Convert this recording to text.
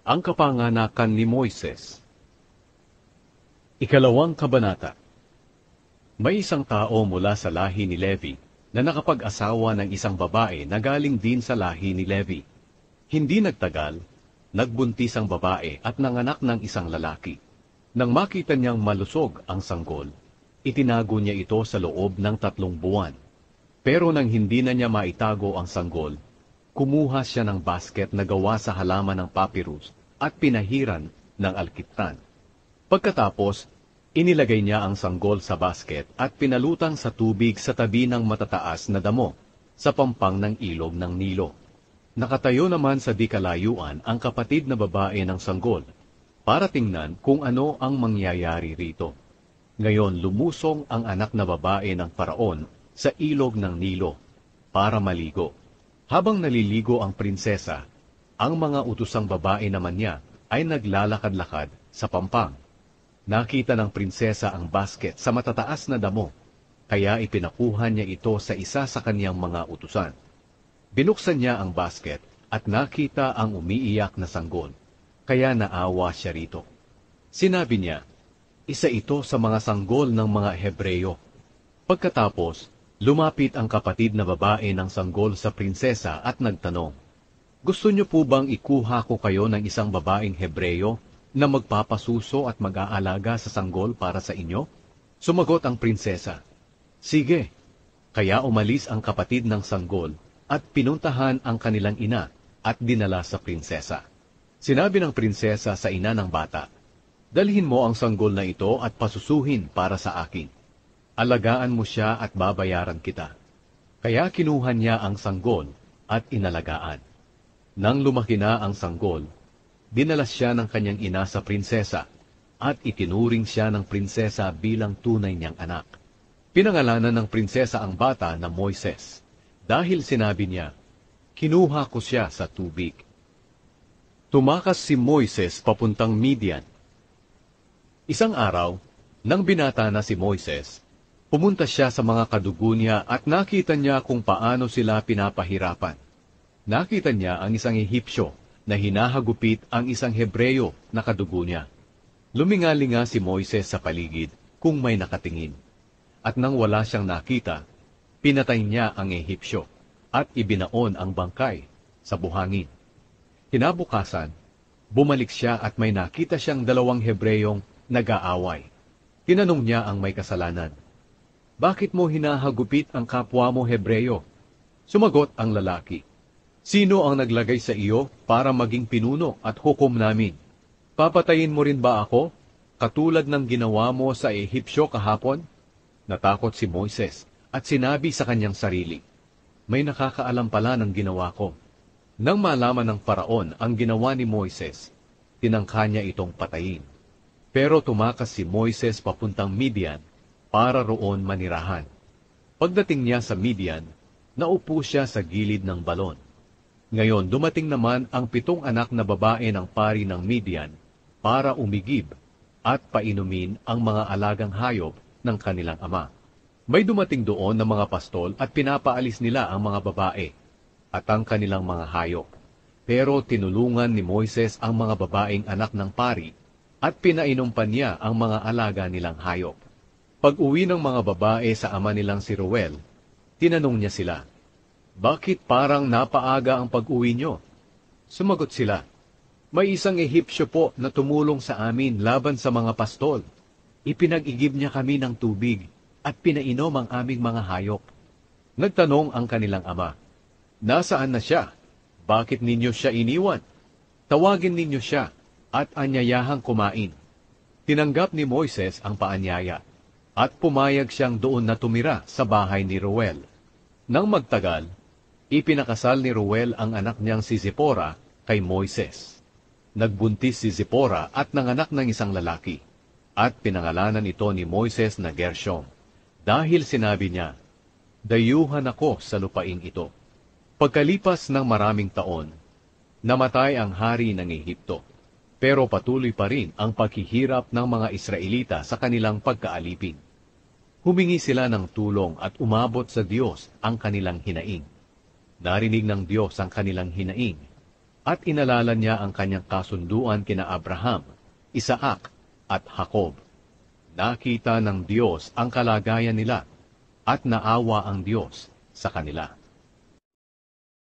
Ang kapanganakan ni Moises. Ikalawang kabanata. May isang tao mula sa lahi ni Levi na nakapag-asawa ng isang babae na galing din sa lahi ni Levi. Hindi nagtagal, nagbuntis ang babae at nanganak ng isang lalaki. Nang makita niyang malusog ang sanggol, itinago niya ito sa loob ng 3 buwan. Pero nang hindi na niya maitago ang sanggol, kumuha siya ng basket na gawa sa halaman ng papyrus at pinahiran ng alkitran. Pagkatapos, inilagay niya ang sanggol sa basket at pinalutang sa tubig sa tabi ng matataas na damo sa pampang ng ilog ng Nilo. Nakatayo naman sa di kalayuan ang kapatid na babae ng sanggol para tingnan kung ano ang mangyayari rito. Ngayon lumusong ang anak na babae ng Paraon sa ilog ng Nilo para maligo. Habang naliligo ang prinsesa, ang mga utusang babae naman niya ay naglalakad-lakad sa pampang. Nakita ng prinsesa ang basket sa matataas na damo, kaya ipinakuha niya ito sa isa sa kaniyang mga utusan. Binuksan niya ang basket at nakita ang umiiyak na sanggol, kaya naawa siya rito. Sinabi niya, "Isa ito sa mga sanggol ng mga Hebreyo." Pagkatapos, lumapit ang kapatid na babae ng sanggol sa prinsesa at nagtanong, "Gusto niyo po bang ikuha ko kayo ng isang babaeng Hebreyo na magpapasuso at mag-aalaga sa sanggol para sa inyo?" Sumagot ang prinsesa, "Sige." Kaya umalis ang kapatid ng sanggol at pinuntahan ang kanilang ina at dinala sa prinsesa. Sinabi ng prinsesa sa ina ng bata, "Dalhin mo ang sanggol na ito at pasusuhin para sa akin. Alagaan mo siya at babayaran kita." Kaya kinuha niya ang sanggol at inalagaan. Nang lumaki na ang sanggol, dinala siya ng kanyang ina sa prinsesa at itinuring siya ng prinsesa bilang tunay niyang anak. Pinangalanan ng prinsesa ang bata na Moises, dahil sinabi niya, "Kinuha ko siya sa tubig." Tumakas si Moises papuntang Midian. Isang araw, nang binata na si Moises, pumunta siya sa mga kadugo niya at nakita niya kung paano sila pinapahirapan. Nakita niya ang isang Ehipsyo na hinahagupit ang isang Hebreyo na kadugo niya. Lumingalinga si Moises sa paligid kung may nakatingin. At nang wala siyang nakita, pinatay niya ang Ehipsyo at ibinaon ang bangkay sa buhangin. Kinabukasan, bumalik siya at may nakita siyang 2 Hebreyong nag-aaway. Tinanong niya ang may kasalanan, "Bakit mo hinahagupit ang kapwa mo Hebreyo?" Sumagot ang lalaki, "Sino ang naglagay sa iyo para maging pinuno at hukom namin? Papatayin mo rin ba ako, katulad ng ginawa mo sa Ehipsyo kahapon?" Natakot si Moises at sinabi sa kanyang sarili, "May nakakaalam pala ng ginawa ko." Nang malaman ng Paraon ang ginawa ni Moises, tinangka niya itong patayin. Pero tumakas si Moises papuntang Midian para roon manirahan. Pagdating niya sa Midian, naupo siya sa gilid ng balon. Ngayon dumating naman ang 7 anak na babae ng pari ng Midian para umigib at painumin ang mga alagang hayop ng kanilang ama. May dumating doon na mga pastol at pinapaalis nila ang mga babae at ang kanilang mga hayop. Pero tinulungan ni Moises ang mga babaeng anak ng pari at pinainom pa niya ang mga alaga nilang hayop. Pag-uwi ng mga babae sa ama nilang si Reuel, tinanong niya sila, "Bakit parang napaaga ang pag-uwi niyo?" Sumagot sila, "May isang Ehipsyo po na tumulong sa amin laban sa mga pastol. Ipinag-igib niya kami ng tubig at pinainom ang aming mga hayop." Nagtanong ang kanilang ama, "Nasaan na siya? Bakit ninyo siya iniwan? Tawagin ninyo siya at anyayahang kumain." Tinanggap ni Moises ang paanyaya at pumayag siyang doon na tumira sa bahay ni Reuel. Nang magtagal, ipinakasal ni Reuel ang anak niyang si Zipora kay Moises. Nagbuntis si Zipora at nanganak ng isang lalaki, at pinangalanan ito ni Moises na Gershom, dahil sinabi niya, "Dayuhan ako sa lupaing ito." Pagkalipas ng maraming taon, namatay ang hari ng Ehipto, pero patuloy pa rin ang paghihirap ng mga Israelita sa kanilang pagkaalipin. Humingi sila ng tulong at umabot sa Diyos ang kanilang hinaing. Narinig ng Diyos ang kanilang hinaing, at inalala niya ang kanyang kasunduan kina Abraham, Isaac, at Jacob. Nakita ng Diyos ang kalagayan nila, at naawa ang Diyos sa kanila.